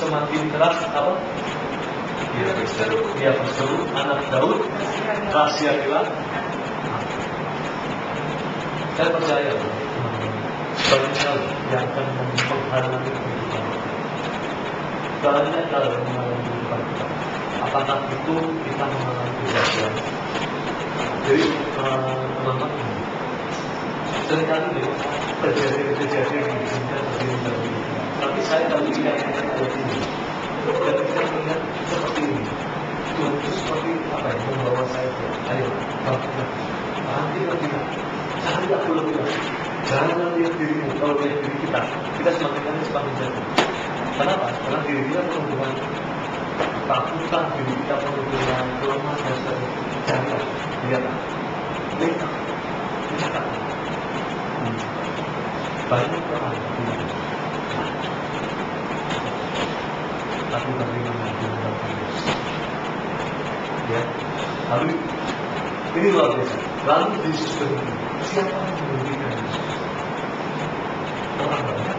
semakin keras apa? Dia berseru, anak Daud, kasihanilah. Saya percaya banyak hal yang akan menghalangi kehidupan. Banyak hal yang menghalangi kehidupan kita. Apakah itu kita mengalami kejadian? Jadi teman-teman, seringkali kejadian di dunia terjadi. Tapi saya tahu tidak ayat ini. Dan kita melihat seperti ini. Tuhan itu seperti apa yang membawa saya ke ayo, bangkitlah, bangkitlah. Jangan tak boleh bilang. Jangan lihat dirimu. Kalau lihat diri kita semakin hari semakin jatuh. Kenapa? Karena diri kita penuh dengan ketakutan, diri kita penuh dengan kelemahan dan sebagainya. Jangan lihatlah. Lihat. Banyak orang yang bilang, tapi bagaimana dengan Yesus? Ya, lalu ini luar biasa. Lalu Yesus berhenti. Siapa yang menghentikan Yesus? Orang banyak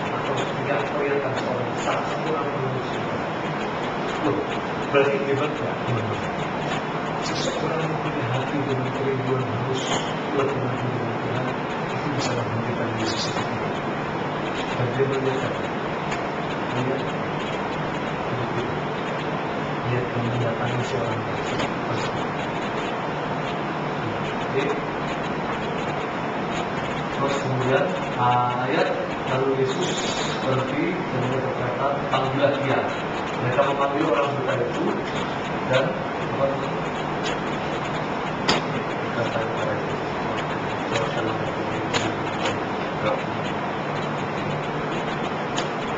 atau tidak kelihatan seorang satu orang manusia? Loh, berarti hebat ya? Seseorang yang punya hati dengan kerinduan harus lebih lagi dengan Tuhan itu bisa menghentikan Yesus itu. Dan dia melihat dia akan mendatangi seorang tersebut. Terus kemudian ayat lalu Yesus berhenti dan dia berkata, panggillah dia. Mereka memanggil orang buta itu dan apa namanya? Berkata kepada Yesus.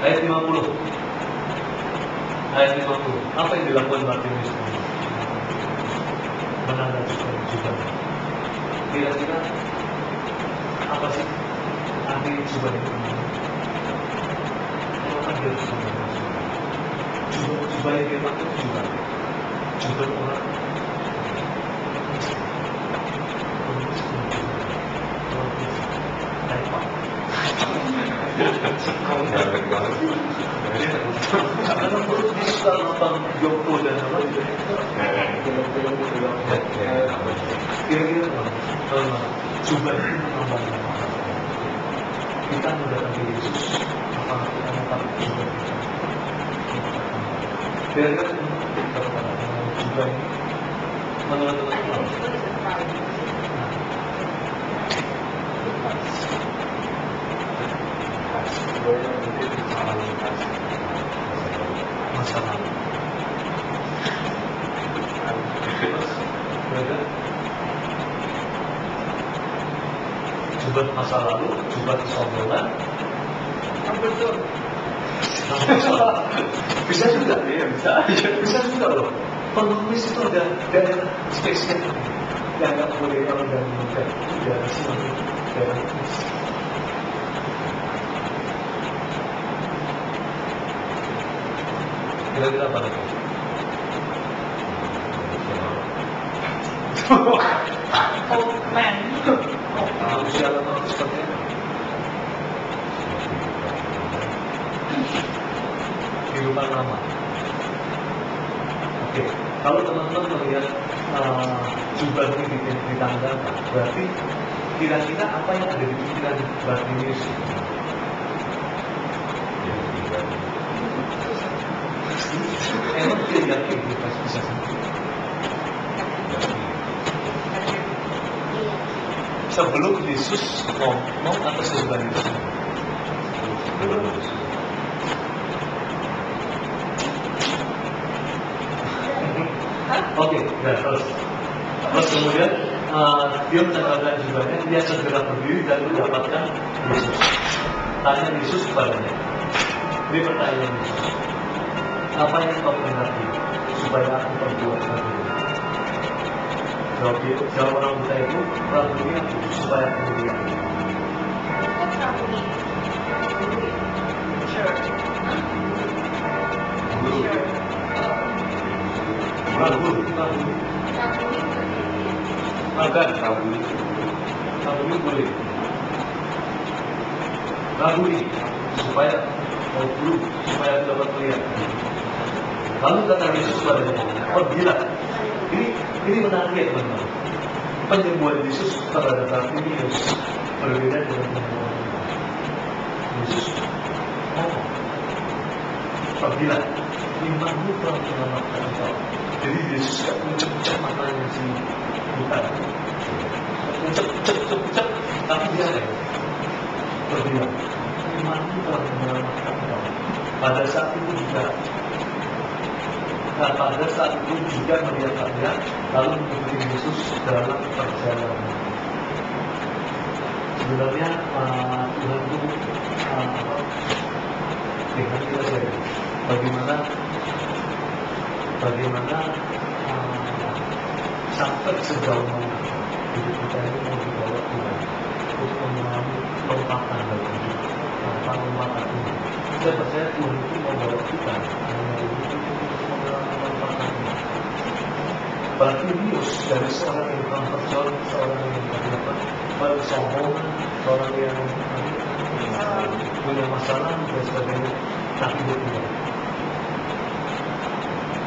Ayat 50. Ayat 50. Apa yang dilakukan Bartimeus? Menandakan juga. Kira-kira apa sih arti jubah itu? Apa dia jubah yang dia maksud jubah orang karena menurut dia suka nonton Joko dan apa gitu. Kira-kira jubah itu menambah kita mendatangi Yesus. Apakah kita mendapat jubah kita? Kira-kira jubah ini menurut teman-teman masa lalu. Jubah masa lalu, jubah kesombongan. Betul. Bisa juga, ya bisa juga loh. Penulis itu ada daerah spesial yang nggak boleh orang dan muda. Daerah sini, daerah ini. Kira-kira apa lagi? Old man. Manusia lemah seperti apa? Kehidupan lama. Oke, kalau teman-teman melihat jubah ini ditanggalkan, berarti kira-kira apa yang ada di pikiran Bartimeus? Emang dia yakin kita bisa sembuh? Sebelum Yesus ngomong atau sesudah Yesus? Sebelum Yesus. Oke, terus kemudian dia menanggalkan jubahnya, dia segera berdiri dan mendapatkan Yesus. Tanya Yesus kepadanya. Ini pertanyaan Yesus. Apa yang kau kehendaki supaya aku perbuat bagimu? Jawab orang buta itu, Rabuni aku supaya aku melihat. Rabuni boleh. Rabuni supaya mau dulu supaya aku dapat melihat. Lalu kata Yesus padanya, oh gila, ini menarik ya teman-teman. Penyembuhan Yesus terhadap Bartimeus berbeda dengan penyembuhan Yesus. Oh, pergilah, imanmu telah menyelamatkan engkau. Jadi Yesus tidak mencep-cep matanya si buta, mencep-cep, tapi dia pergilah, imanmu telah menyelamatkan engkau. Pada saat itu juga melihat dia lalu mengikuti Yesus dalam perjalanan. Sebenarnya Tuhan itu dengan kita saja bagaimana sampai sejauh mana hidup kita ini mau dibawa Tuhan untuk mengalami lompatan dari hidup, lompatan ini. Saya percaya Tuhan itu mau bawa kita Bartimeus dari seorang yang terjol, seorang yang bersombongan, seorang yang punya masalah dan sebagainya, tapi dia tidak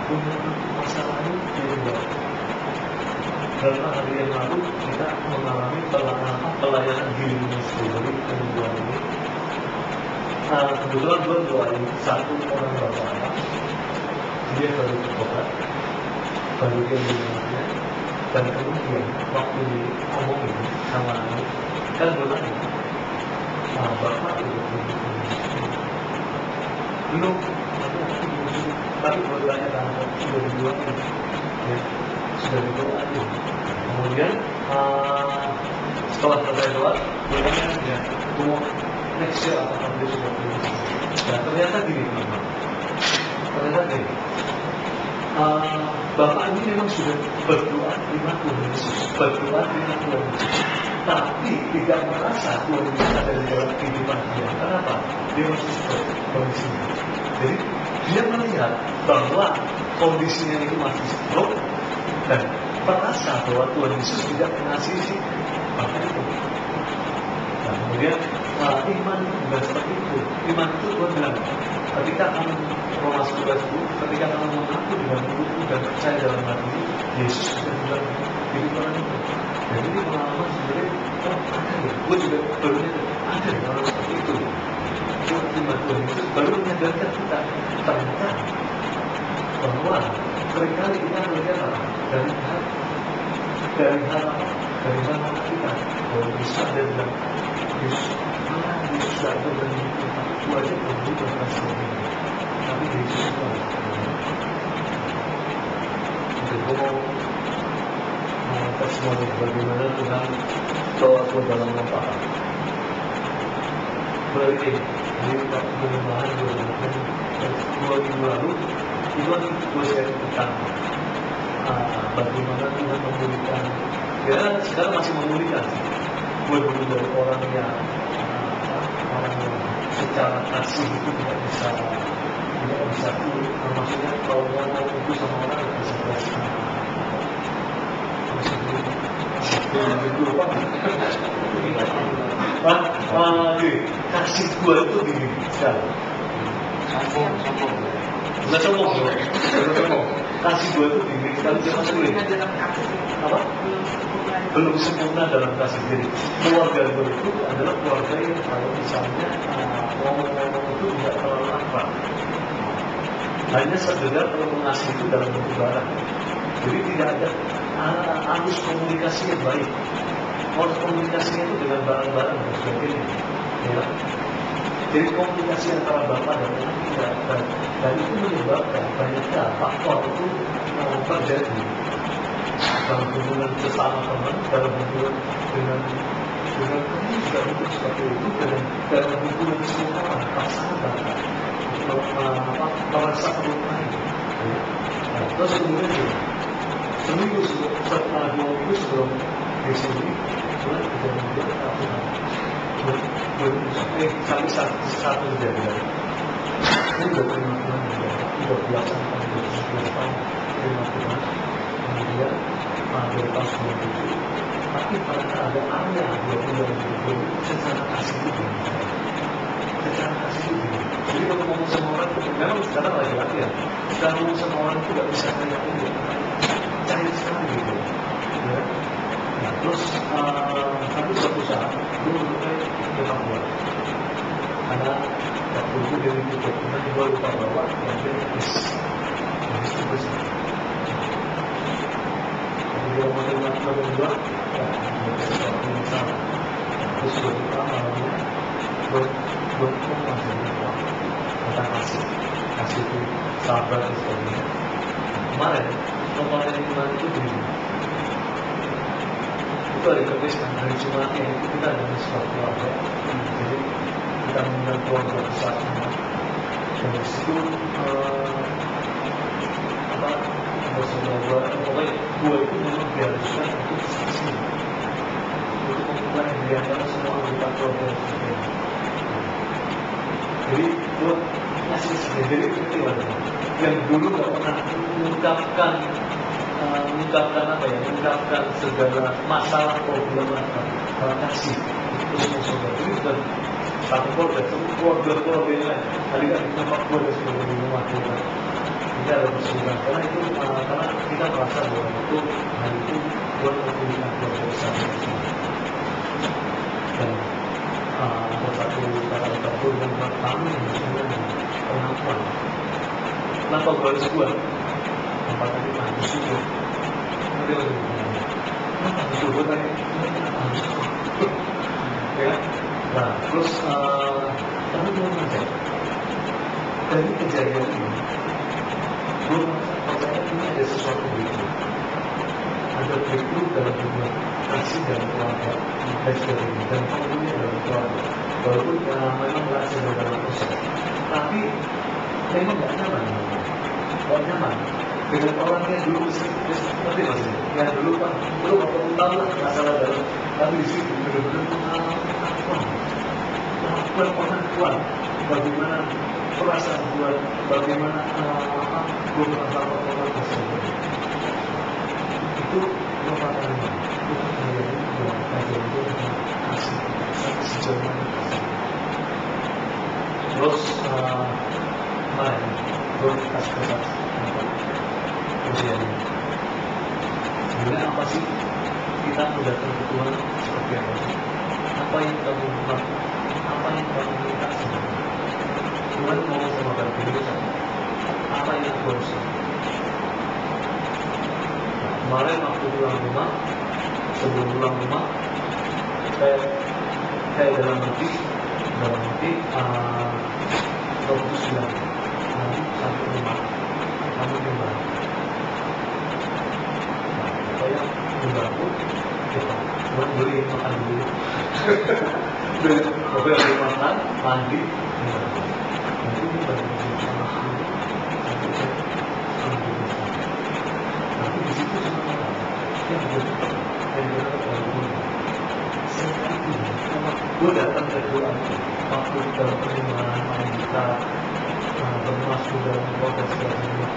punya masalah ini, dia tidak. Karena hari yang lalu kita mengalami pelayanan dirinya sendiri kemudian ini. Kebetulan gue doain satu orang bapak, dia baru bertobat, baru dia mendengarnya, dan kemudian waktu ngomongin sama anak, kan bertanya, bapak itu belum, tapi bertanya tentang sudah didoain, ya, sudah didoain. Kemudian setelah selesai doa, bertanya dia, next year apakah dia sudah berdoa? Dan ternyata gini, Bapak ini memang sudah berdoa lima Tuhan Yesus, berdoa lima Tuhan Yesus, tapi tidak merasa Tuhan Yesus ada di dalam kehidupan dia. Kenapa? Dia masih seperti kondisinya. Jadi dia melihat bahwa kondisinya itu masih stroke dan merasa bahwa Tuhan Yesus tidak mengasihi Bapak itu. Nah, kemudian iman bukan seperti itu. Iman itu Tuhan bilang, ketika kamu memasuki Yesus, ketika kamu mengaku dengan mulutmu dan percaya dalam hati, Yesus akan bilang hidup orang itu. Dan ini pengalaman sebenarnya, ada ya, gue juga baru ada orang seperti itu. Iman Tuhan Yesus baru menyadarkan kita ternyata bahwa seringkali kita melihat dari hal kita bahwa bisa ada dalam Yesus tidak ada berhenti, tapi itu aja berhenti berkasih ini. Tapi Yesus itu ada. Jadi gue mau testimoni bagaimana Tuhan bawa aku dalam lompatan. Berarti ini penyembahan 2 minggu lalu itu kan gue share tentang bagaimana Tuhan memulihkan. Ya sekarang masih memulihkan. Gue dulu dari orang yang secara kasih itu tidak bisa pulih. Maksudnya kalau ngomong itu sama orang tidak bisa berhasil. Kasih gue itu gini sekali. Bukan sombong. Kasih gue itu gini sekali. Apa? Belum sempurna dalam kasih. Jadi keluarga gue itu adalah keluarga yang kalau misalnya ngomong-ngomong itu tidak terlalu akrab. Hanya sekedar kalau mengasihi itu dalam bentuk barang. Jadi tidak ada arus komunikasi yang baik. Arus komunikasinya itu dengan barang-barang dan sebagainya. Ya. Jadi komunikasi antara bapak dan anak tidak ada. Dan itu menyebabkan banyaknya faktor itu terjadi dalam hubungan sesama teman, dalam hubungan dengan kamu juga untuk seperti itu, dalam hubungan semua orang, pasangan, merasa terlukai. Terus kemudian seminggu setelah 2 minggu sebelum di sini, mulai kejadian sampai satu kejadian. Ini udah terima Tuhan, udah biasa sampai 11 tahun terima Tuhan. Kemudian dari tahun 97, tapi pada ada area 2 bulan secara kasih itu cara kasih itu gini. Jadi kalau ngomong sama orang, memang sekarang laki-laki ya, sekarang ngomong sama orang itu gak bisa kayak ini, cair sekali gitu ya. Nah, terus tapi suatu saat gue mulai evakuat karena waktu itu dari tutup, kemudian gue lupa bawa yang dia habis itu bersih. Jadi dia mau terima kedua, ya sesuatu yang salah. Terus gue lupa malamnya, gue masih lupa tentang kasih itu sabar dan sebagainya. Kemarin komponen lingkungan itu begini, itu ada kebiasaan hari Jumat ya, itu kita ada sesuatu keluarga, jadi kita mengundang keluarga besar semua. Dan di situ saudara pokoknya gue itu memang diharuskan untuk saksi untuk memulai di antara semua anggota keluarga dan sebagainya. Jadi gue ngasih sendiri seperti apa? Yang dulu gak pernah mengungkapkan mengungkapkan segala masalah problem kasih itu semua saudara. Ini bukan satu keluarga, keluarga yang lain. Tadi kan tempat keluarga sebagai di rumah kita. Ini ada persoalan karena itu karena kita merasa bahwa itu hal itu buat kepentingan keluarga besar dan ada satu kata-kata yang pertama yang sebenarnya pengakuan. Kenapa gue harus buat? Apa tadi harus itu? Kenapa harus gue tadi? Kenapa harus ya? Nah, terus kami mau ngajak dari kejadian ini. Gue percaya ini ada sesuatu breakthrough. Ada breakthrough dalam hubungan kasih dan keluarga dan sebagainya, dan penghulunya dalam keluarga. Walaupun memang gak sedang dalam proses, tapi memang gak nyaman. Gak nyaman dengan orang yang dulu seperti masih yang dulu kan belum apa-apa tahu lah masalah dalam, tapi di situ benar-benar pengakuan bagaimana perasaan buat bagaimana gue merasa orang tersebut itu merupakan itu menjadi buat kajian itu kasih sejauh mana kasih. Terus kemarin gue kasih kesaksian ujiannya sebenarnya apa sih kita mendatang ke Tuhan seperti apa sih? Apa yang kamu buat? Apa yang kamu minta sebenarnya? Tuhan mau sama diri sama apa yang aku harus kemarin waktu pulang rumah, sebelum pulang rumah kayak dalam hati Rob itu bilang nanti sampai rumah kamu gimana? Nah, kayak gimana kita buat beli makan dulu beli makan, mandi nanti ini bagi sama dulu nanti saya tapi di situ cuma yang berdekat yang berdekat dalam dunia saya itu gue datang ke Tuhan waktu dalam perjalanan main gitar bermasuk dalam keluarga sebagainya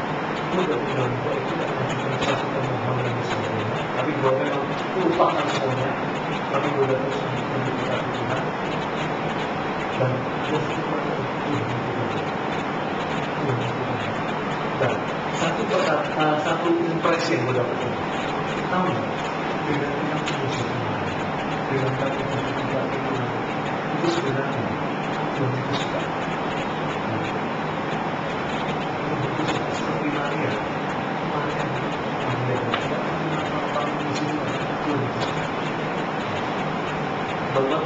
gue udah bilang gue itu gak menunjukkan satu permohonan dan sebagainya tapi gue memang lupakan semuanya tapi gue datang menunjukkan Tuhan dan gue cuma dan satu impresi yang gue dapatkan tahu dengan yang musik dengan kata itu sebenarnya Tuhan itu suka seperti Maria Bapak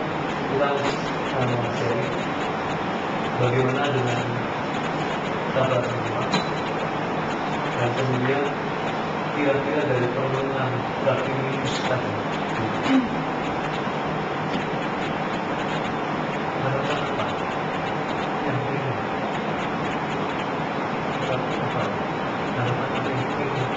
kita seri bagaimana dengan kabar semua dan kemudian kira-kira dari permenungan Bartimius tadi harapan apa yang ingin harapan apa yang ingin